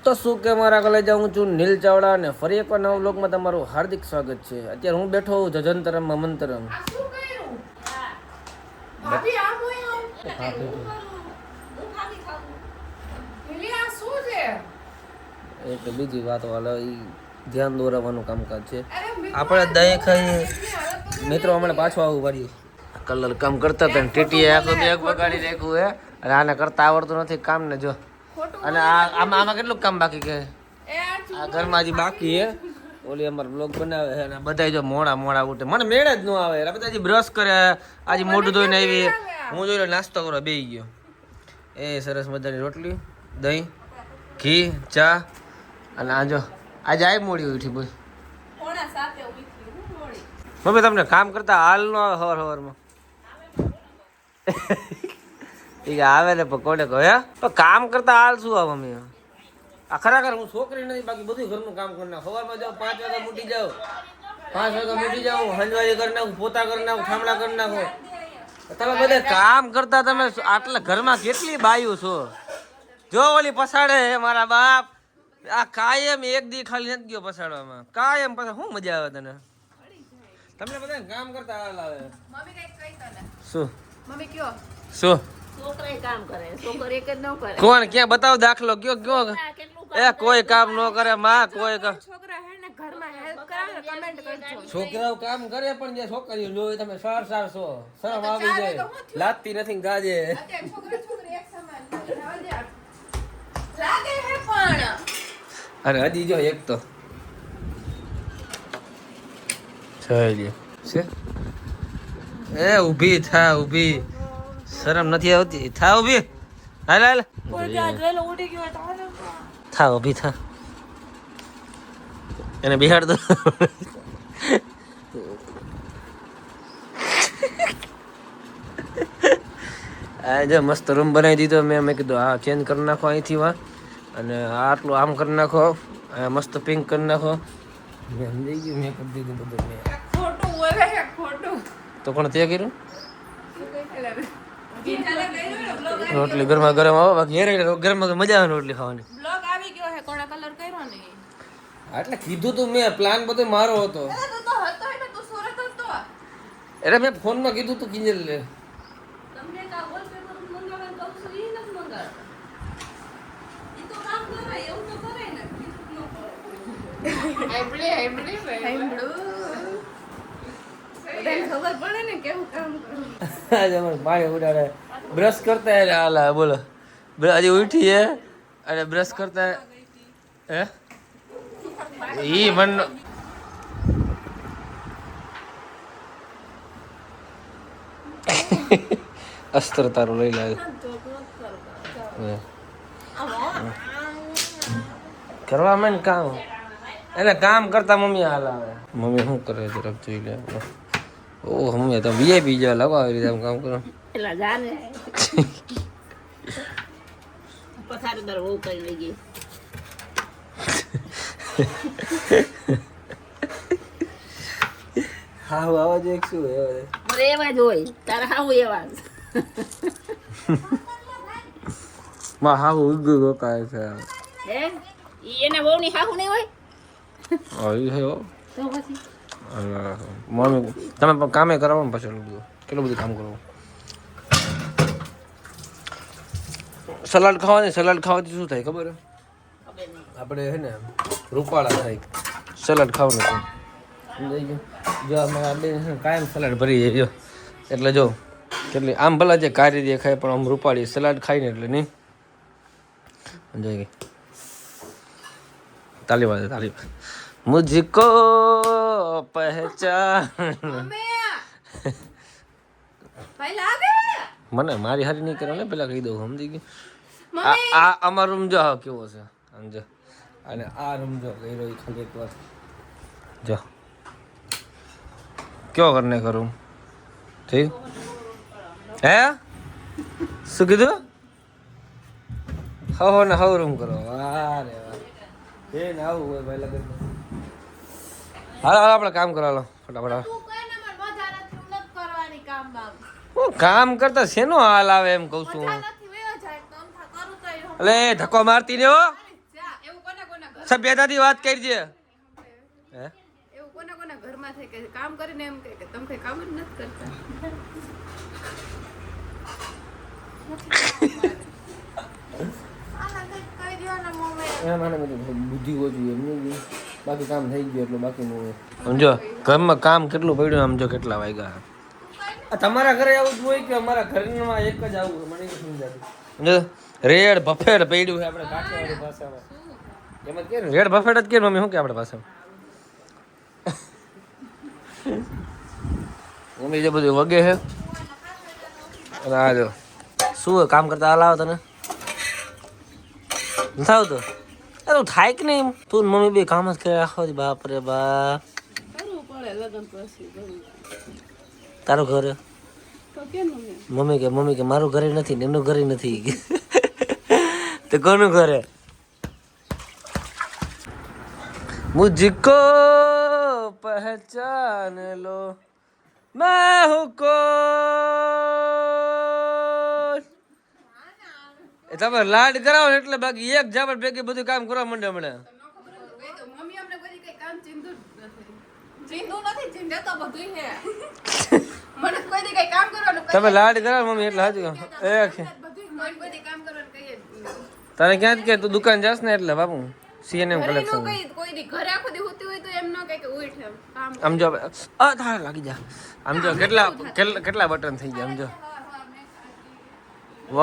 તો શું કે મારા કલેજા હું છું નીલ ચાવડા અને ફરી એકવાર નવા વ્લોગમાં તમારું હાર્દિક સ્વાગત છે. અત્યારે હું બેઠો હું જજંતરમ મમંતરમ. એક બીજી વાત વાળા ધ્યાન દોરાવવાનું કામકાજ છે. આપણે દહીં ખાઈ મિત્રો હમણાં પાછું આવું પડ્યું. કલર કામ કરતા હતા ટીટીએ આખું બેગ બગાડી નાખ્યું હે અને આને કરતા આવડતું નથી કામ ને જો. અને આમાં કેટલું કામ બાકી કે આ ઘરમાં હજી બાકી હે. ઓલી અમારે બ્લોગ બનાવે છે અને બધા જો મોડા ઉઠે મને મેળ જ ન આવે. બધા હજી બ્રશ કરે આજે મોઢું ધોઈને આવી હું જોઈ નાસ્તો કરવા બેસી ગયો. એ સરસ મજાની રોટલી દહીં ઘી ચા અને આ જો આજે આવી મોડી ઉઠી બોલ મમ્મી તમને કામ કરતા હાલ નો હવાર હવારમાં આવે ને કોને કહો પણ કામ કરતા હાલ શું આવે મમ્મી આ ખરેખર હું છોકરી નથી બાકી બધું ઘરનું કામ કરી નાખું. સવારમાં જાઉં 5 વાગે મૂટી જાઉં 5 વાગે મૂટી જાઉં હંજવારી કરી નાખું પોતા કરી નાખું ઠામડા કરી નાખું. તમે બધા કામ કરતા તમે આટલા ઘરમાં કેટલી બાયું છો જો ઓલી પસાડે મારા બાપ આ કાયમ એક દી ખાલી નથી ગયો પસાડવામાં કાયમ પસાડ શું મજા આવે તને તમને બધા કામ કરતા હાલ આવે શું મમ્મી કયો શું કોણ ક્યાં બતાવો દાખલો કયો કયો એ કોઈ કામ ન કરે માં કોઈ છોકરાઓ કામ કરે પણ જે છોકરીઓ જોઈ તમે સાર છો શરમ આવી જાય લાગતી નથી ગાજે અરે હજી જો એક તો છે એ ઊભી થા ઊભી શરમ નથી આવતી થા ઊભી હાલ હાલ થા ઊભી થા એને બિહાડ દો આ જો મસ્ત રૂમ બનાવી દીધો મેં કીધું આ ચેન્જ કરી નાખો અહીંથી વા અને આટલું આમ કરી નાખો મસ્ત પિંક કરી નાખો મેં સમજી ગયું મેં કરી દીધું બધું મેં તો કોણ તે કર્યું રોટલી ગરમા ગરમ આવે બાકી હેરે ગરમા મજા આવે રોટલી ખાવાની બ્લોગ આવી ગયો હે કોણા કલર કર્યો ને એટલે કીધું તું મેં પ્લાન બધો મારો હતો એટલે મેં ફોનમાં કીધું તું કિંજલ લે તમને કા વોલપેપર મંગાવવાનું કહું છું ઈ નથી મંગાવ ઈ તો કામ કરે એવું તો કરે ને આઈબલી ખબર પડે ને કેવું કામ કરું આજે મને પાણી ઉડાડે બ્રશ કરતા હે હાલા બોલો હજી ઉઠી હે અને બ્રશ કરતા હે ઈ મન અસ્ત્ર તારું લઈ લાવે કરવા માં કામ એટલે કામ કરતા મમ્મી હાલ આવે મમ્મી શું કરે જરાક જોઈ લે ઓ મમ્મી તો વીઆઈપી જેવા લાવો આવી રીતે કામ કરો એલા જાને પથારી દર બહુ કરી લઈ ગઈ હા આવાજ એક શું મોરે એવા જ હોય તારા હાવ એવા માં હાવ ઉગ્ગુ ગોકાય છે હે ઈ એને બહુ ની હાવ નહીં હોય ઓય હે તો પછી મમ્મી તમે પણ કામે કરાવો ને પછી કેટલું બધું કામ કરો સલાડ ખાવાથી શું થાય ખબર આપણે હે ને રૂપાળા થાય સલાડ ખાવાનું જો અમારા બેન કાયમ સલાડ ભરી જાય જો એટલે જો કેટલી આમ ભલા જે કારી દેખાય પણ આમ રૂપાળી સલાડ ખાઈને એટલે નહીં જોઈ તાલી મુझको પહેચાન મને મારી હારી નહીં કરો ને પેલા કહી દઉં સમજી ગયું આ અમારો રૂમ જો કેવો છે સમજો અને આ રૂમ જો ગઈ ખાલી એક વાર જો ક્યો કરને કરું ઠીક હે શું કીધું હો ને હવ રૂમ કરો વારે વાહ એ ને આવું હોય ભાઈ લગન હાલો આપણે કામ કરવા લો ફટાફટ કામ કરતા શેનો હાલ આવે એમ કઉ છું એટલે ધક્કો મારતી ને હો સભ્યતાથી વાત કરજે. હે એવું કોના કોના ઘરમાં થાય કે કામ કરીને એમ કે તમે કઈ કામ જ નથી કરતા. બુદ્ધિ ઓછી એમ બાકી કામ થઈ ગયું એટલે બાકી નું સમજો ઘરમાં કામ કેટલું પડ્યું સમજો કેટલા વાગ્યા. તમારા ઘરે આવું જ હોય કે અમારા ઘરમાં એક જ આવું મને સમજાતું રેડ બફેટ પડ્યું છે આપણે કાઠિયાવાડી ભાષામાં એમ જ કે રેડ બફેટ જ કે મમ્મી શું કે આપણે ભાષામાં મમ્મી જે બધું વગે છે. આ જો શું કામ કરતા હાલ આવો તને નથી આવતું તું થાય કે નહીં તું મમ્મી બે કામ જ કરે આખો બાપ રે બાપ. કરવું પડે લગન પછી તારું ઘર તો કેનું મમ્મી કે મારું ઘરે નથી ને એનું ઘરે નથી તો કોનું ઘરે મુझको पहचान लो मैं हूँ कौन. એ તમે લાડ કરાવો ને એટલે બાકી એક જાબર ભેગી બધું કામ કરવા માંડે હમણાં. મમ્મી અમને કોઈ કઈ કામ ચિંતું નથી ચિંતા તો બધું છે મને કોઈ કઈ કામ કરવાનું તમે લાડ કરાવો મમ્મી એટલે સાચું બધું કોઈ કામ કરવાનું કહીએ તારે ક્યાં કે તું દુકાન જાસ ને એટલે બાપુ સીએનએમ કલેક્શન કોઈ દી ઘરે આખો દી હોતી હોય તો એમ ન કહે કે ઉઠ એમ કામ આમ જો તારે લાગી જા આમ જો કેટલા બટન થઈ ગયા આમ જો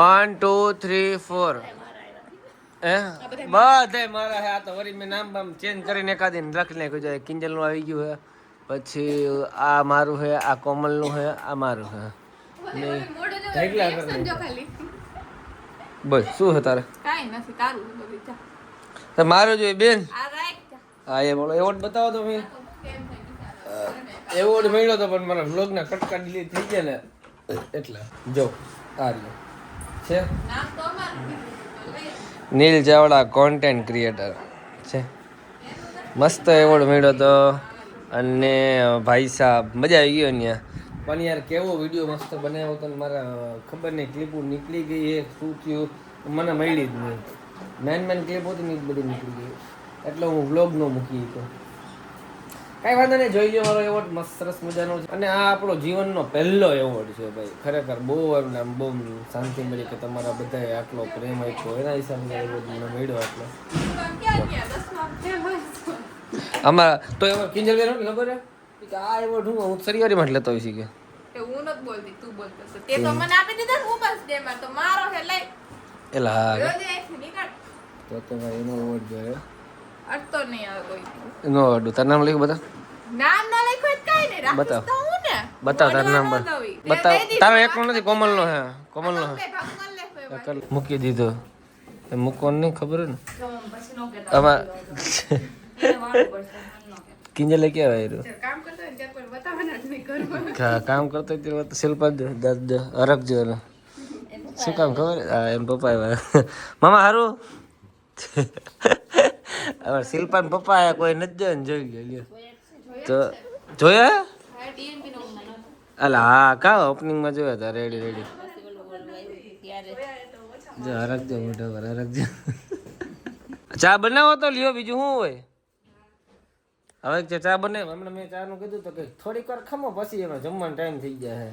1 2 3 4 બધા મારા હે. આ તો વરી મેં નામ બામ ચેન્જ કરીને એકાદી રાખી નાખ્યું છે. કિંજલ નું આવી ગયું હે પછી આ મારું હે આ કોમલ નું હે આ મારું હે બસ શું હે તારે કાઈ નથી તારું તો મારું જોઈએ બેન. આ રાઈટ હા એ બોલો એવોર્ડ બતાવો તો મેં એવોર્ડ મળ્યો તો પણ મારા વ્લોગના કટકા ડિલીટ થઈ ગયા ને એટલે જો આ રહ્યો છે નામ તો અમારું નીલ ચાવડા કોન્ટેન્ટ ક્રિએટર છે. મસ્ત એવોર્ડ મળ્યો તો અને ભાઈ સાહેબ મજા આવી ગયો ત્યાં પણ યાર કેવો વિડીયો મસ્ત બનાવ્યો હતો ને મારા ખબર નહીં ક્લિપો નીકળી ગઈ એ શું થયું મને મળી જ નહીં. મેન ક્લિપ હતી ને બધી નીકળી ગઈ એટલે હું વ્લોગ ન મૂકી તો કાંઈ વાંધો નહીં. જોઈ લો મારો એવોર્ડ મસ્ત સરસ મજાનો છે અને આ આપણો જીવનનો પહેલો એવોર્ડ છે ભાઈ. ખરેખર બહુ એમને બહુ શાંતિ મળી કે તમારા બધાએ આટલો પ્રેમ આપ્યો એના હિસાબે એવોર્ડ મને મળ્યો આટલો. અમારા તો એવોર્ડ કિંજલ બેન ખબર હે કે આ એવોર્ડ હું સરિયારીમાં જ લેતો હોય છે કે હું નથી બોલતી તું બોલતો તે તો મને આપી દીધા હું બસ દે માં તો મારો હે લઈ એલા હા રોજ આઈ નીકળ તો ભાઈ એનો એવોર્ડ જોયો અટતો નહીં આવે કોઈ નો અડું તારું નામ લખ્યું બતા નામ ના લખ્યું જ કાઈ નહીં રાખીશ તો હું ને બતાવ તારું નામ બતાવ તારો એકનો નથી કોમલનો હે કોમલનો હે મૂકી દીધો એ મૂકવાનું નહીં ખબર ને આમાં કિંજલે કેવા આવ્યું કામ કરતો હોય ત્યારે કોઈ બતાવવાના જ નહીં ઘરમાં કામ કરતો હોય ત્યારે શિલ્પા દર્દ અરગજો શું કામ ખબર એમ પપ્પા આવ્યા મામા હારું હવે શિલ્પા ને પપ્પા આયા કોઈ નથી જોયું ને જોઈ લ્યો તો જોયા અલા હા કા ઓપનિંગમાં જોયા હતા રેડી જો હરકજો મોઢા પર હરકજો ચા બનાવો તો લ્યો બીજું શું હોય હવે જે ચા બને હમણાં મેં ચા નું કીધું તો કે થોડીક વાર ખમો પછી એમાં જમવાનો ટાઈમ થઈ જાય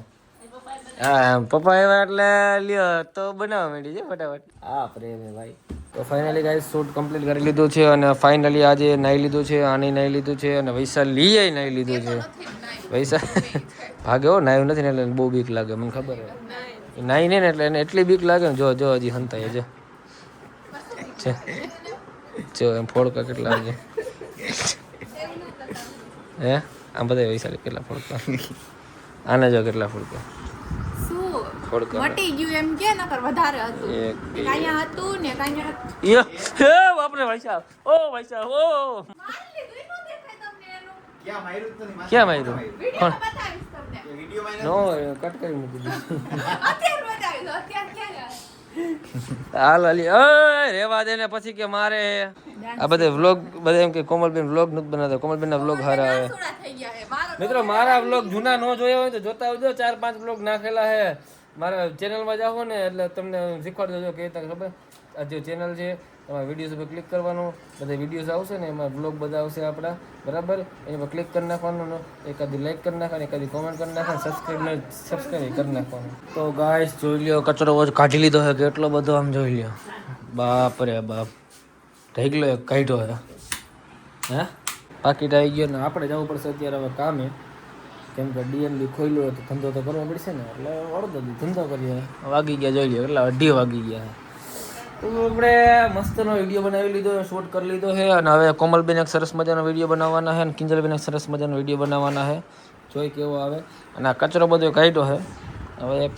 હા પપ્પા એવા એટલે લ્યો તો બનાવવા માંડી છે ફટાફટ હા પ્રેમ હે ભાઈ. તો ફાઇનલી ગાઈસ શૂટ કમ્પ્લીટ કરી લીધું છે અને ફાઇનલી આજે નાઈ લીધું છે આની નાઈ લીધું છે અને વૈશાલીએ નાઈ લીધું છે. વૈશાલ ભાગ્યો નાયું નથી ને એટલે બહુ બીક લાગે મને ખબર હે નાઈ ને એટલે એને એટલી બીક લાગે ને જો હજી હંતાય જો જો એમ ફોડકા કેટલા લાગે હે આમ બધા વૈશાલી કેટલા ફોડકા આને જો કેટલા ફોડકા મટી ગયું એમ કે નકર વધારે હતું કાયા હતું ને કાયા હે બાપરે ભાઈસાબ ઓ ભાઈસાબ ઓ ક્યાં માર્યું કોણ નો કટ કરી મૂકી દીધું હાલ હાલી ઓય રેવા દે ને પછી કે મારે આ બધા વ્લોગ બધા એમ કે કોમલબેન વ્લોગ નથી બનાવતા કોમલબેન ના વ્લોગ સારા આવે મિત્રો મારા વ્લોગ જૂના ન જોયા હોય તો જોતા આવજો 4-5 વ્લોગ નાખેલા હે મારા ચેનલમાં જાઓ ને એટલે તમને શીખવાડજો કે ખબર આ જે ચેનલ છે તમારે વિડીયોઝ ઉપર ક્લિક કરવાનું, બધા વિડીયોઝ આવશે ને એમાં બ્લોગ બધા આવશે આપણા, બરાબર? એની પર ક્લિક કરી નાખવાનું, એકાદી લાઈક કરી નાખવાની, એકાદી કોમેન્ટ કરી નાખવાની, સબસ્ક્રાઈબ કરી નાખવાનું. તો ગાઈસ જોઈ લ્યો, કચરો કાઢી લીધો છે કેટલો બધો, આમ જોઈ લ્યો. બાપ રે બાપ, ઢેગલો એક કાઢ્યો છે. હે પાકીટ આવી ગયો ને આપણે જવું પડશે અત્યારે હવે કામે, કેમ કે ડીએનબી ખોલ્યું હોય તો ધંધો તો કરવો પડશે ને, એટલે અડધો ધંધો કરીએ. વાગી ગયા જોઈ લો, એટલે 2:30 વાગી ગયા. તો આપણે મસ્તનો વિડીયો બનાવી લીધો, શૂટ કરી લીધો છે, અને હવે કોમલબેન એક સરસ મજાનો વિડીયો બનાવવાના છે, અને કિંજલબેન એક સરસ મજાનો વિડીયો બનાવવાના છે. જોઈ કેવો આવે. અને આ કચરો બધો કાઢ્યો છે. હવે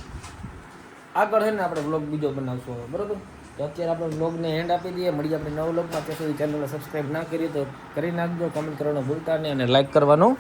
આગળ છે ને આપણે બ્લોગ બીજો બનાવશું હવે, બરાબર? તો અત્યારે આપણે બ્લોગને એન્ડ આપી દઈએ. મળીએ આપણે નવો બ્લોગમાં. ત્યાં સુધી ચેનલને સબસ્ક્રાઈબ ના કરીએ તો કરી નાખજો, કમેન્ટ કરવાનું ભૂલતા નહીં, અને લાઈક કરવાનું